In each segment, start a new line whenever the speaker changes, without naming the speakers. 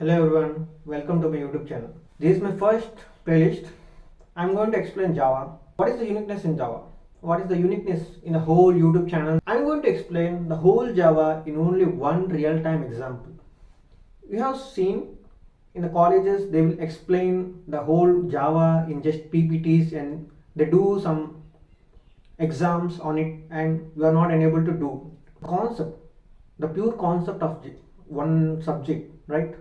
Hello everyone, welcome to my YouTube channel. This is my first playlist. I'm going to explain Java. What is the uniqueness in Java? What is the uniqueness in the whole YouTube channel? I'm going to explain the whole Java in only one real-time example. We have seen in the colleges they will explain the whole Java in just PPTs and they do some exams on it and we are not enabled to do concept, the pure concept of one subject, right?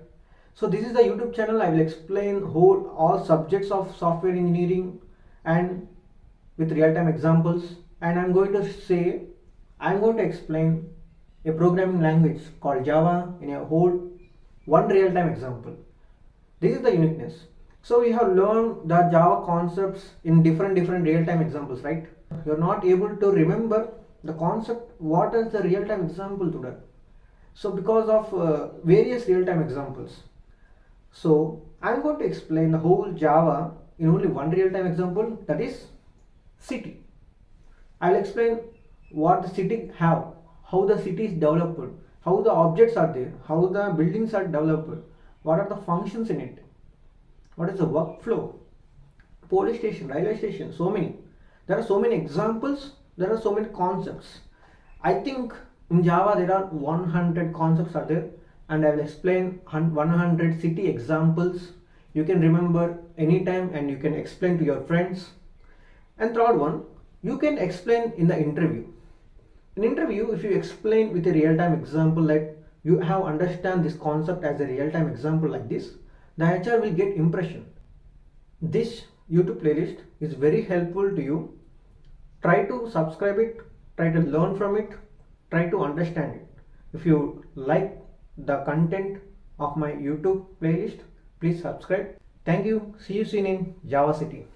So this is the YouTube channel. I will explain whole all subjects of software engineering and with real-time examples. And I'm going to explain a programming language called Java in a whole one real-time example. This is the uniqueness. So we have learned the Java concepts in different real-time examples, right? You're not able to remember the concept. What is the real-time example today? So because of various real-time examples. So I'm going to explain the whole Java in only one real-time example, that is city. I'll explain what the city have, how the city is developed, how the objects are there, how the buildings are developed, what are the functions in it, what is the workflow, police station, railway station, so many. There are so many examples, there are so many concepts. I think in Java there are 100 concepts are there and I will explain 100 city examples. You can remember anytime and you can explain to your friends. And third one, you can explain in the interview. In interview, if you explain with a real-time example like you have understand this concept as a real-time example like this, the HR will get impression. This YouTube playlist is very helpful to you. Try to subscribe it, try to learn from it, try to understand it. If you like the content of my YouTube playlist, please subscribe. Thank you. See you soon in Java City.